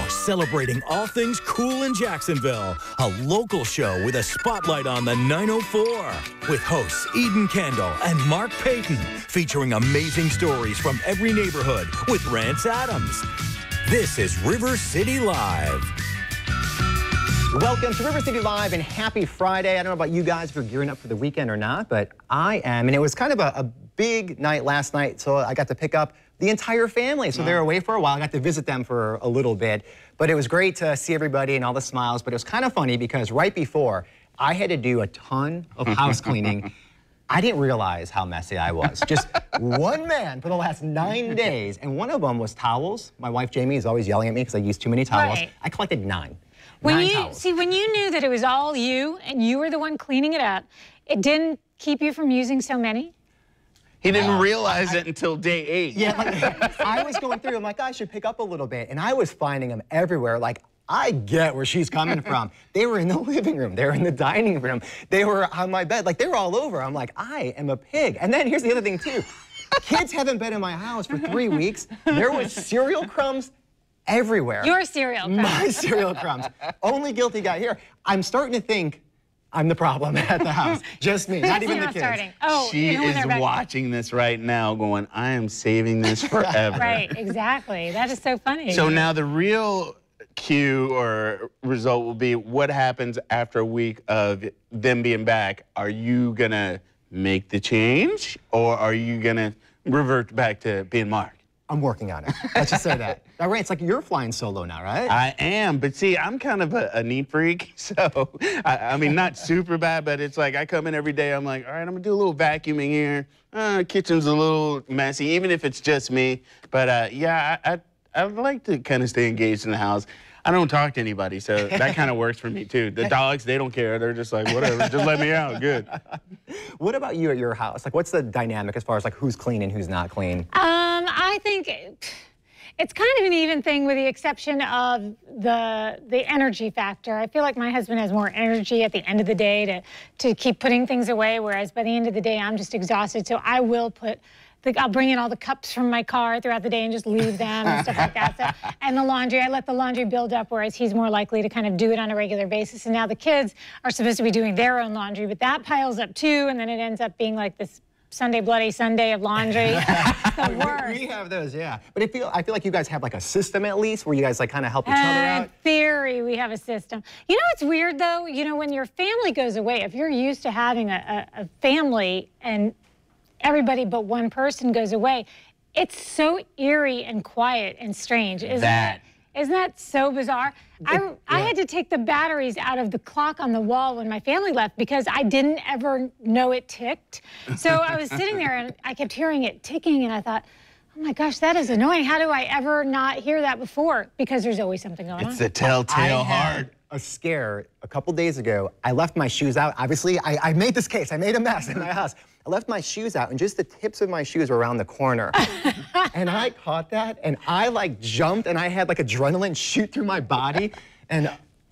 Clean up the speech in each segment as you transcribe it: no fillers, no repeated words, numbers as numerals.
Celebrating all things cool in Jacksonville. A local show with a spotlight on the 904. With hosts Eden Kendall and Mark Payton. Featuring amazing stories from every neighborhood with Rance Adams. This is River City Live. Welcome to River City Live and happy Friday. I don't know about you guys if you're gearing up for the weekend or not, but I am. And it was kind of a big night last night, so I got to pick up the entire family. So they were away for a while. I got to visit them for a little bit. But it was great to see everybody and all the smiles. But it was kind of funny because right before, I had to do a ton of house cleaning. I didn't realize how messy I was. Just one man for the last 9 days. And one of them was towels. My wife, Jamie, is always yelling at me because I use too many towels. Right. I collected 9. When you knew that it was all you and you were the one cleaning it up, it didn't keep you from using so many? He didn't realize it until day 8. Yeah, like, I was going through, I'm like, I should pick up a little bit. And I was finding them everywhere. Like, I get where she's coming from. They were in the living room. They were in the dining room. They were on my bed. Like, they were all over. I'm like, I am a pig. And then here's the other thing, too. Kids haven't been in my house for 3 weeks. There was cereal crumbs everywhere. Your cereal crumbs. My cereal crumbs. Only guilty guy here. I'm starting to think I'm the problem at the house. Just me, not even the kids. Starting. Oh, she is watching this right now going, I am saving this forever. Right, exactly. That is so funny. So now the real cue or result will be what happens after a week of them being back. Are you going to make the change or are you going to revert back to being Mark? I'm working on it. Let's just say that. All right, it's like you're flying solo now, right? I am, but see, I'm kind of a neat freak, so, I mean, not super bad, but it's like I come in every day, I'm like, all right, I'm gonna do a little vacuuming here. Kitchen's a little messy, even if it's just me. But yeah, I like to kind of stay engaged in the house. I don't talk to anybody, so that kind of works for me, too. The dogs, they don't care. They're just like, whatever, just let me out, good. What about you at your house? Like, what's the dynamic as far as, like, who's clean and who's not clean? I think it's kind of an even thing with the exception of the energy factor. I feel like my husband has more energy at the end of the day to keep putting things away, whereas by the end of the day, I'm just exhausted. So I will I'll bring in all the cups from my car throughout the day and just leave them and stuff like that. So, and the laundry, I let the laundry build up, whereas he's more likely to kind of do it on a regular basis. And now the kids are supposed to be doing their own laundry, but that piles up too, and then it ends up being like this Sunday Bloody Sunday of laundry. The worst. We have those, yeah. But I feel like you guys have like a system at least where you guys like kind of help each other out. In theory, we have a system. You know what's weird though? You know, when your family goes away, if you're used to having a family and everybody but one person goes away, it's so eerie and quiet and strange, isn't it? Isn't that so bizarre? I had to take the batteries out of the clock on the wall when my family left because I didn't ever know it ticked. So I was sitting there and I kept hearing it ticking and I thought, oh my gosh, that is annoying. How do I ever not hear that before? Because there's always something going on. It's the telltale heart. A scare a couple days ago. I left my shoes out. Obviously, I made this case. I made a mess in my house. I left my shoes out, and just the tips of my shoes were around the corner. And I caught that, and I like jumped, and I had like adrenaline shoot through my body. And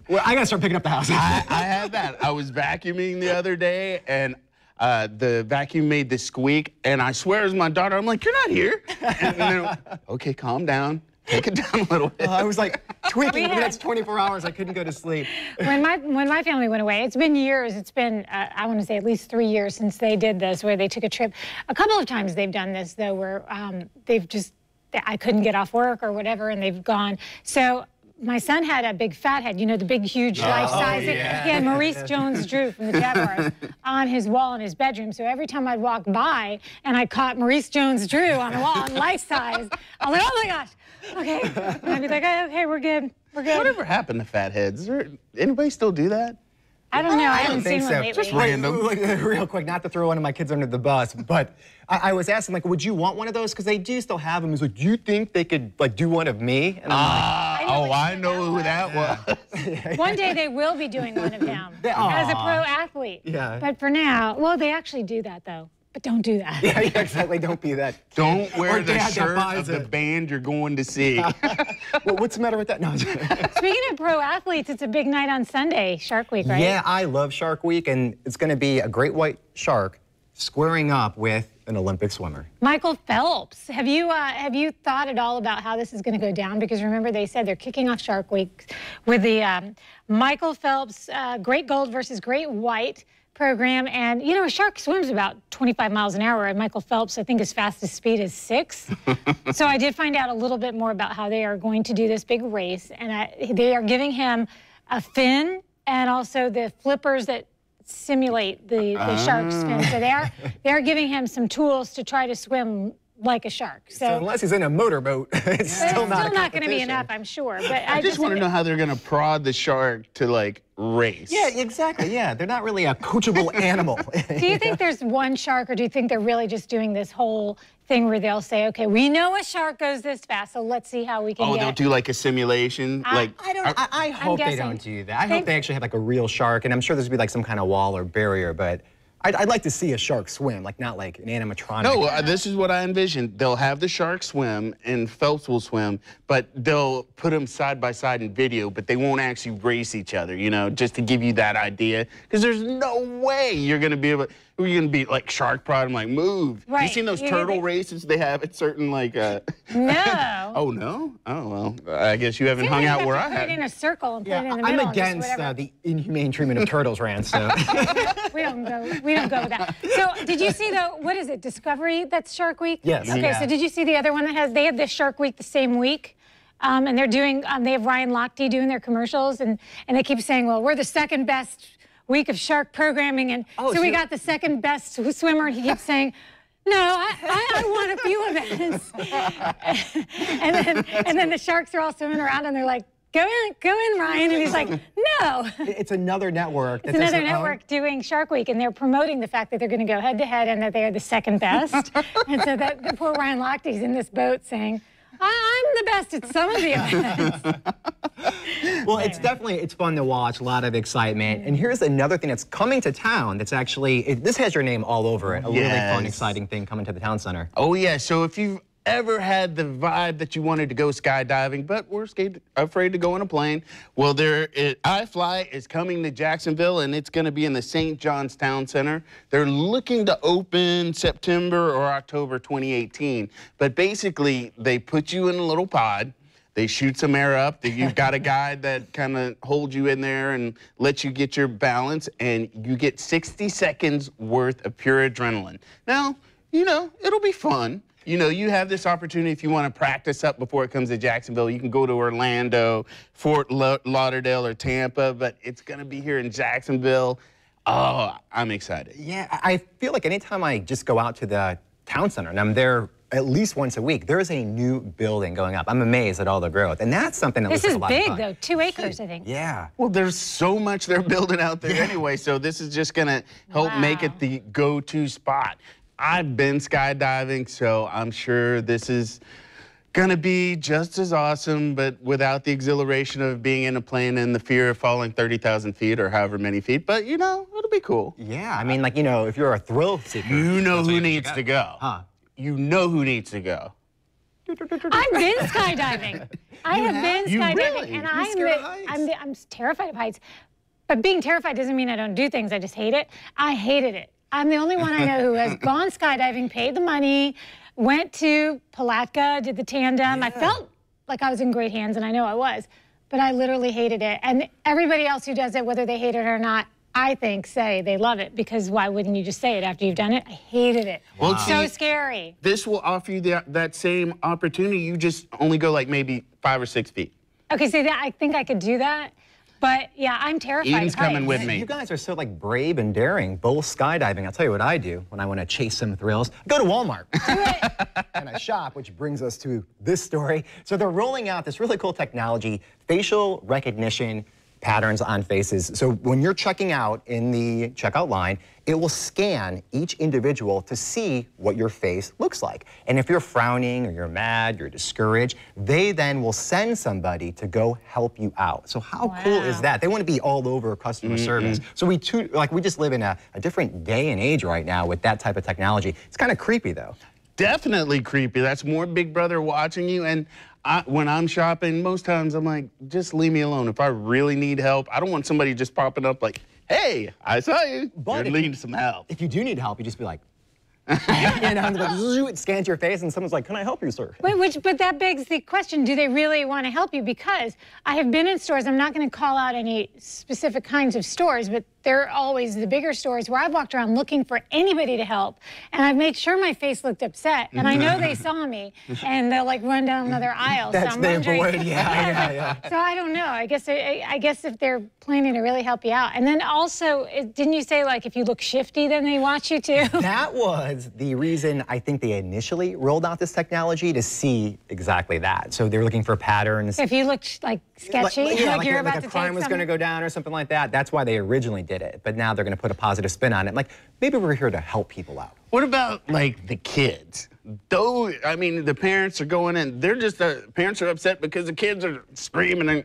well, I gotta start picking up the house. I had that. I was vacuuming the other day, and the vacuum made this squeak, and I swear it was my daughter. I'm like, you're not here. And then, okay, calm down. Take it down a little bit. I was like tweaking for the next 24 hours. I couldn't go to sleep. When my family went away, it's been years. It's been, I want to say at least 3 years since they did this, where they took a trip. A couple of times they've done this, though, where I couldn't get off work or whatever, and they've gone. So my son had a big fat head, you know, the big, huge life-size. Yeah. He had Maurice Jones-Drew from the Jaguars on his wall in his bedroom. So every time I'd walk by and I caught Maurice Jones-Drew on the wall in life-size, I'm like, oh my gosh, okay. And I'd be like, oh, okay, we're good, we're good. Whatever happened to fat heads? Is there anybody still do that? I don't know. I haven't seen one lately. Just random. Real quick, not to throw one of my kids under the bus, but I was asking, like, would you want one of those? Because they do still have them. He's like, do you think they could, like, do one of me? And I'm I know who that was. One day they will be doing one of them as a pro athlete. Yeah. But for now, well, they actually do that, though. But don't do that. Yeah, exactly. Don't be that. Don't wear the shirt of the band you're going to see. Well, what's the matter with that? No. Speaking of pro athletes, it's a big night on Sunday, Shark Week, right? Yeah, I love Shark Week, and it's going to be a great white shark squaring up with an Olympic swimmer. Michael Phelps. Have you thought at all about how this is going to go down? Because remember, they said they're kicking off Shark Week with the Michael Phelps Great Gold versus Great White program. And, you know, a shark swims about 25 miles an hour, and Michael Phelps, I think his fastest speed is 6. So I did find out a little bit more about how they are going to do this big race. And they are giving him a fin and also the flippers that simulate the shark's fin. So they are giving him some tools to try to swim like a shark. So unless he's in a motorboat, it's still not going to be enough, I'm sure. But I just want to know how they're going to prod the shark to, like, race. Yeah, exactly. Yeah, they're not really a coachable animal. Do you think there's one shark, or do you think they're really just doing this whole thing where they'll say, okay, we know a shark goes this fast, so let's see how we can get... they'll do like a simulation? I hope they don't do that. I hope they actually have like a real shark, and I'm sure there's be like some kind of wall or barrier, but I'd like to see a shark swim, like not like an animatronic. No, this is what I envisioned. They'll have the shark swim and Phelps will swim, but they'll put them side by side in video, but they won't actually race each other, you know, just to give you that idea. Because there's no way you're going to be able... You're going to be like shark prod and like move. Right. You seen those turtle races they have at certain like... No. Oh, no? Oh, well, I guess you haven't hung out where I have. Put it in a circle and put it in the middle. I'm against the inhumane treatment of turtles, Rand, so... We don't go with that. So did you see what is it, Discovery, that's Shark Week? Yes. Okay, so did you see the other one that they have this Shark Week the same week? And they're doing, they have Ryan Lochte doing their commercials, and they keep saying, well, we're the second best week of shark programming, and so we got the second best swimmer, and he keeps saying, no, I want a few events. and then the sharks are all swimming around, and they're like, go in, Ryan. And he's like, no. It's another network. It's another network doing Shark Week, and they're promoting the fact that they're going to go head-to-head and that they are the second best. And so that the poor Ryan Lochte's in this boat saying, I'm the best at some of the events. Well, anyway. It's fun to watch, a lot of excitement. And here's another thing that's coming to town that's actually, this has your name all over it. A really fun, exciting thing coming to the town center. Oh, yeah. So if you've ever had the vibe that you wanted to go skydiving, but were afraid to go on a plane, well, iFly is coming to Jacksonville, and it's going to be in the St. John's Town Center. They're looking to open September or October 2018. But basically, they put you in a little pod. They shoot some air up. You've got a guide that kind of holds you in there and lets you get your balance, and you get 60 seconds worth of pure adrenaline. Now, you know, it'll be fun. You know, you have this opportunity if you want to practice up before it comes to Jacksonville. You can go to Orlando, Fort Lauderdale, or Tampa, but it's going to be here in Jacksonville. Oh, I'm excited. Yeah, I feel like anytime I just go out to the town center, and I'm there at least once a week, there is a new building going up. I'm amazed at all the growth, and that's something that looks like a lot of fun. This is big, though, 2 acres, I think. Yeah. Well, there's so much they're building out there anyway, so this is just going to help make it the go-to spot. I've been skydiving, so I'm sure this is going to be just as awesome, but without the exhilaration of being in a plane and the fear of falling 30,000 feet or however many feet. But, you know, it'll be cool. Yeah, I mean, like, you know, if you're a thrill seeker. You know who needs to go. Huh? You know who needs to go. I've been skydiving. I have been skydiving, really? And I'm terrified of heights. But being terrified doesn't mean I don't do things. I just hate it. I hated it. I'm the only one I know who has gone skydiving, paid the money, went to Palatka, did the tandem. I felt like I was in great hands, and I know I was, but I literally hated it. And everybody else who does it, whether they hate it or not, I think say they love it, because why wouldn't you just say it after you've done it? I hated it. Wow. Well, so scary. This will offer you that same opportunity. You just only go like maybe 5 or 6 feet. Okay, so I think I could do that. But yeah, I'm terrified. Eden's coming with me. You guys are so like brave and daring, both skydiving. I'll tell you what I do when I want to chase some thrills. Go to Walmart. And I shop, which brings us to this story. So they're rolling out this really cool technology, facial recognition patterns on faces. So when you're checking out in the checkout line, it will scan each individual to see what your face looks like. And if you're frowning or you're mad, you're discouraged, they then will send somebody to go help you out. So how cool is that? They want to be all over customer service. So we just live in a different day and age right now with that type of technology. It's kind of creepy though. Definitely creepy. That's more Big Brother watching you. And when I'm shopping, most times I'm like, just leave me alone. If I really need help, I don't want somebody just popping up like, hey, I saw you. But you're needing some help. If you do need help, you just be like, And it scans your face, and someone's like, "Can I help you, sir?" But that begs the question: do they really want to help you? Because I have been in stores. I'm not going to call out any specific kinds of stores, but they're always the bigger stores where I've walked around looking for anybody to help, and I've made sure my face looked upset, and I know they saw me, and they'll like run down another aisle. That's so I'm the wondering, avoid, yeah. So I don't know. I guess if they're planning to really help you out, and then also, didn't you say like if you look shifty, then they watch you too? That was the reason I think they initially rolled out this technology, to see exactly that. So they're looking for patterns. If you looked like sketchy, like you're about a to crime take was going to something. go down or something like that. That's why they originally did it. But now they're going to put a positive spin on it. Like, maybe we're here to help people out. What about like the kids? Though, I mean, the parents are going in. They're just parents are upset because the kids are screaming. And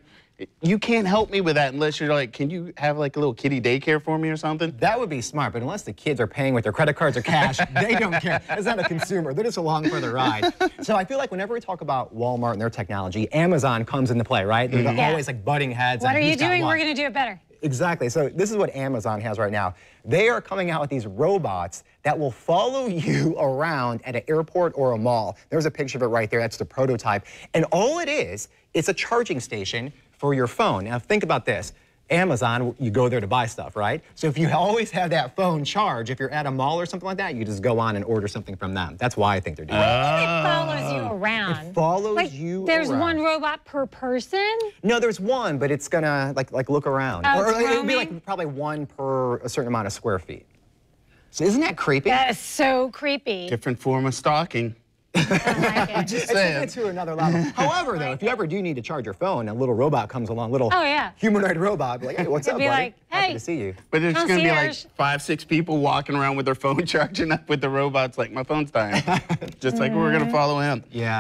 you can't help me with that unless you're like, can you have like a little kiddie daycare for me or something? That would be smart, but unless the kids are paying with their credit cards or cash, they don't care. It's not a consumer. They're just along for the ride. So I feel like whenever we talk about Walmart and their technology, Amazon comes into play, right? They're always like butting heads. What are you doing? We're going to do it better. Exactly. So this is what Amazon has right now. They are coming out with these robots that will follow you around at an airport or a mall. There's a picture of it right there. That's the prototype. And all it is, it's a charging station for your phone. Now think about this. Amazon, you go there to buy stuff, right? So if you always have that phone charged, if you're at a mall or something like that, you just go on and order something from them. That's why I think they're doing it. It follows you around. It follows like, you there's around. one robot per person? No, there's one, but it's gonna like look around. Oh, or it's it'll be roaming? like probably one per a certain amount of square feet. So isn't that creepy? That is so creepy. Different form of stalking. I like it. Just It's saying. to another level. However, though, if you ever do need to charge your phone, a little robot comes along, little Oh, yeah. humanoid robot, be like, "Hey, what's It'd up, be buddy? like, Happy "Hey." to see you." But there's going to be like Concierge. 5, 6 people walking around with their phone charging up with the robots like, my phone's dying. Just like we're going to follow him. Yeah.